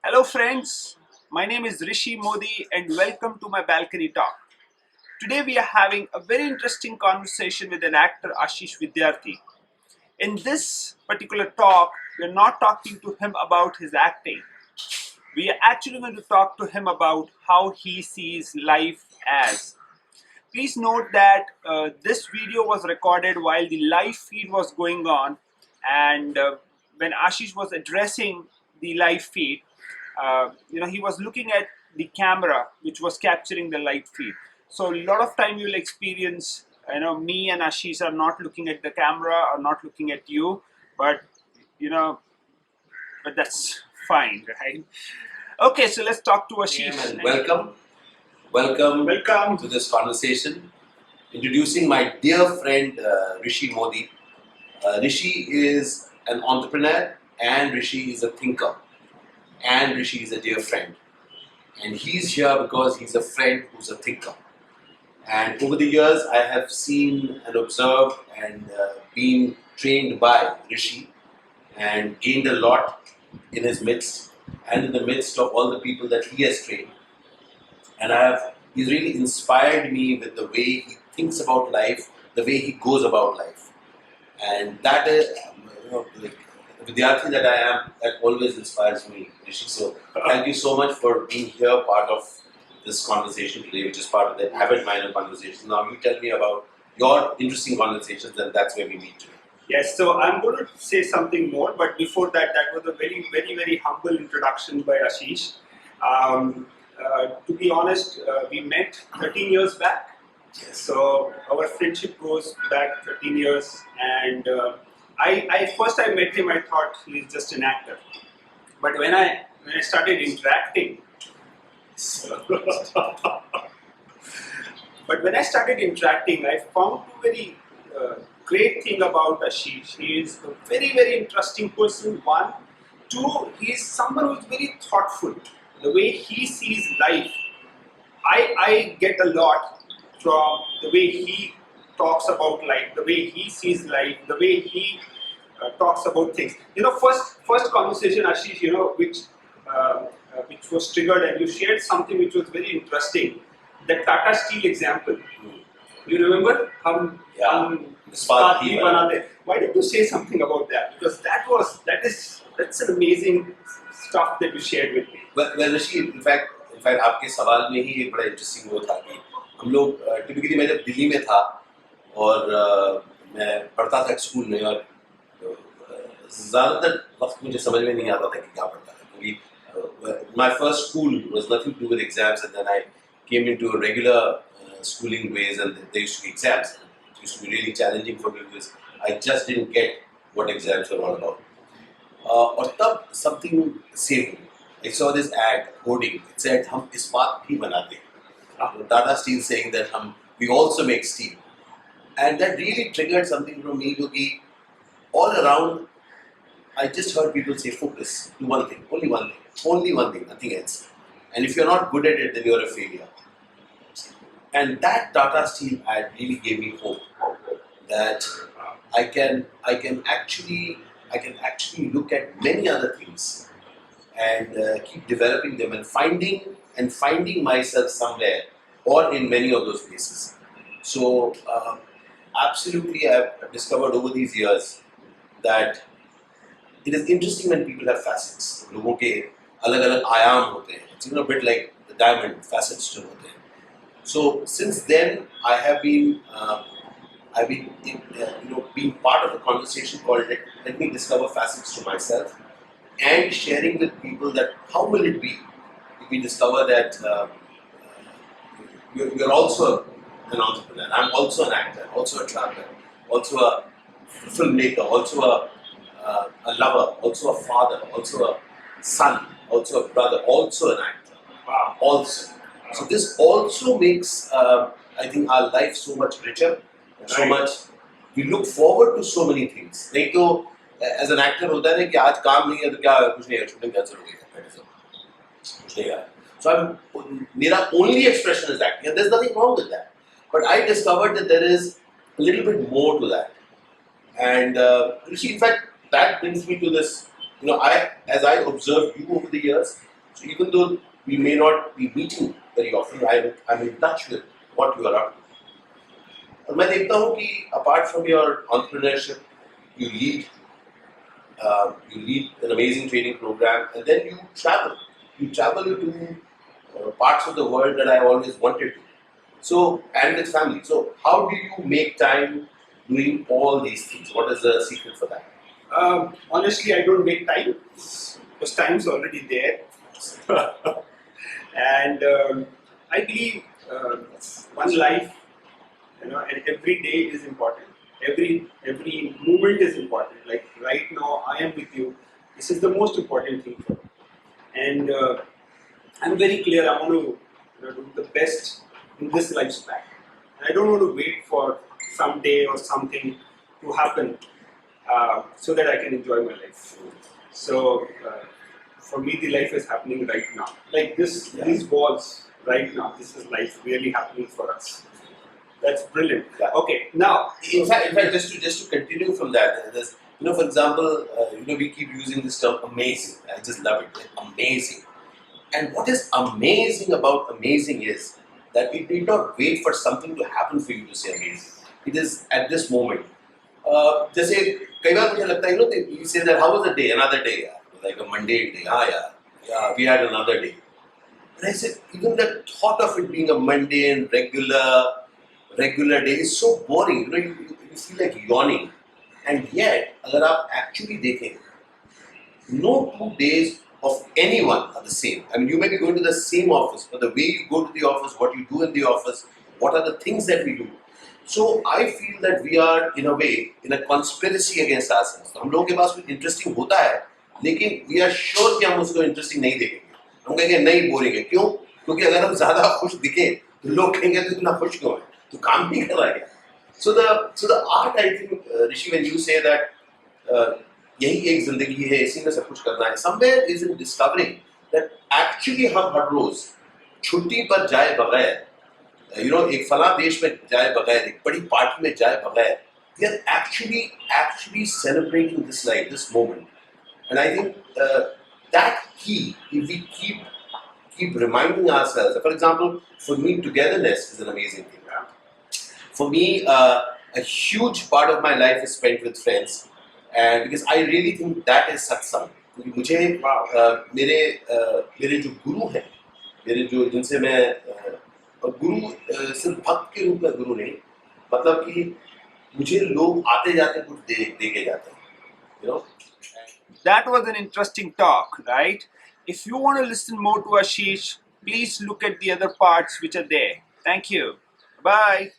Hello friends, my name is Rishi Modi and welcome to my balcony talk. Today we are having a very interesting conversation with an actor Ashish Vidyarthi. In this particular talk, we are not talking to him about his acting. We are actually going to talk to him about how he sees life as. Please note that this video was recorded while the live feed was going on, and when Ashish was addressing the live feed, he was looking at the camera which was capturing the live feed. So a lot of time you'll experience, me and Ashish are not looking at the camera or not looking at you, but you know, but that's fine, right? Okay, so let's talk to Ashish. And welcome Welcome. to this conversation. Introducing my dear friend Rishi Modi. Rishi is an entrepreneur, and Rishi is a thinker, and Rishi is a dear friend. And he's here because he's a friend who's a thinker. And over the years, I have seen and observed and been trained by Rishi and gained a lot in his midst and in the midst of all the people that he has trained. And he's really inspired me with the way he thinks about life, the way he goes about life. And that is, like, the Vidyarthi that I am, that always inspires me, Rishi. So thank you so much for being here, part of this conversation today, which is part of the Habit Minor conversation. Now you tell me about your interesting conversations, and that's where we meet today. Yes, so I'm going to say something more, but before that, that was a very, very, very humble introduction by Ashish. To be honest, we met 13 years back. Yes. So our friendship goes back 13 years, and first I met him, I thought he's just an actor. But when I started interacting, but when I started interacting, I found a very great thing about Ashish. He is a very, very interesting person. One, two, he is someone who is very thoughtful. The way he sees life, I get a lot from the way he talks about life, the way he sees life, the way he talks about things. First conversation, Ashish, which was triggered, and you shared something which was very interesting. The Tata Steel example. You remember? Ispat hi banate. Why did you say something about that? Because that's an amazing stuff that you shared with me. Well, Rishi, in fact, आपके सवाल में ही एक बड़ा interesting वो था कि हम लोग टिपिकली मैं जब दिल्ली में था और मैं पढ़ता था स्कूल में और ज़्यादातर वक्त मुझे समझ में नहीं आता था कि क्या पढ़ता था क्योंकि my first school was nothing to do with exams, and then I came into a regular schooling ways, and there used to be exams. It used to be really challenging for me because I just didn't get what exams were all about. और तब something saved me. I saw this ad hoarding. It said, "हम इस्पात भी बनाते हैं." Tata Steel saying that we also make steel, and that really triggered something from me because all around I just heard people say, "Focus, do one thing, only one thing, nothing else." And if you're not good at it, then you're a failure. And that Tata Steel ad really gave me hope that I can actually look at many other things and keep developing them and finding myself somewhere or in many of those places. So absolutely, I've discovered over these years that it is interesting when people have facets. लोगों के अलग-अलग आयाम होते हैं. It's a bit like the diamond, facets जो होते हैं. So since then, I have been being part of a conversation called Let Me Discover Facets to Myself, and sharing with people that how will it be if we discover that you're also an entrepreneur. I'm also an actor, also a traveler, also a filmmaker, also a lover, also a father, also a son, also a brother, also an actor. Wow. Also. So this also makes, I think, our life so much richer, and so much. We look forward to so many things. नहीं तो as an actor होता है ना कि आज काम नहीं है तो क्या कुछ नहीं है shooting cancel हो गई कुछ नहीं है. So मेरा only expression is acting, and there's nothing wrong with that. But I discovered that there is a little bit more to that. And Rishi, in fact, that brings me to this. As I observed you over the years, So even though we may not be meeting very often, I'm in touch with what you are up to. और मैं देखता हूँ कि apart from your entrepreneurship, you lead an amazing training program, and then you travel. You travel to parts of the world that I always wanted to. So, and with family. So, how do you make time doing all these things? What is the secret for that? Honestly, I don't make time because time's already there. And I believe one life, and every day is important. Every moment is important. Like right now, I am with you. This is the most important thing for me. And I'm very clear. I want to do the best in this lifespan. And I don't want to wait for someday or something to happen so that I can enjoy my life. So for me, the life is happening right now. Like this, these balls right now. This is life really happening for us. That's brilliant. Yeah. Okay, now In fact, just to continue from that, there's, for example, we keep using this term amazing. I just love it. Like, amazing. And what is amazing about amazing is that it need not wait for something to happen for you to say amazing. It is at this moment. जैसे कई बार मुझे लगता है you say that how was the day, another day, like a mundane day, yeah, we had another day. And I said, even the thought of it being a mundane, regular day is so boring. You feel like yawning. And yet, अगर आप actually देखें, no 2 days of anyone are the same. I mean, you may be going to the same office, but the way you go to the office, what you do in the office, what are the things that we do. So I feel that we are in a way in a conspiracy against ourselves. हम लोगों के पास कुछ interesting होता है, लेकिन we are sure कि हम उसको interesting नहीं देखेंगे. हम कहेंगे नहीं बोरिंग है. क्यों? क्योंकि अगर हम ज़्यादा खुश दिखे, तो लोग कहेंगे तो इतना खुश क्यों है? तो काम नहीं कर रहा है. So the art, I think, Rishi, when you say that यही एक जिंदगी है, इसी में सब कुछ करना है. Somewhere is in discovering that actually हम हर रोज छुट्टी पर जाए बगैर, एक फला देश में जाए बगैर, एक बड़ी पार्टी में जाए बगैर, we are actually celebrating this life, this moment. And I think that key, if we keep reminding ourselves. For example, for me, togetherness is an amazing thing. For me, a huge part of my life is spent with friends, and because I really think that is satsang. क्योंकि मुझे मेरे जो गुरु हैं, जिनसे मैं और गुरु सिर्फ भक्त के रूप में गुरु नहीं, मतलब कि मुझे लोग आते जाते कुछ दे के जाते हैं. that was an interesting talk, right? If you want to listen more to Ashish, please look at the other parts which are there. Thank you. Bye.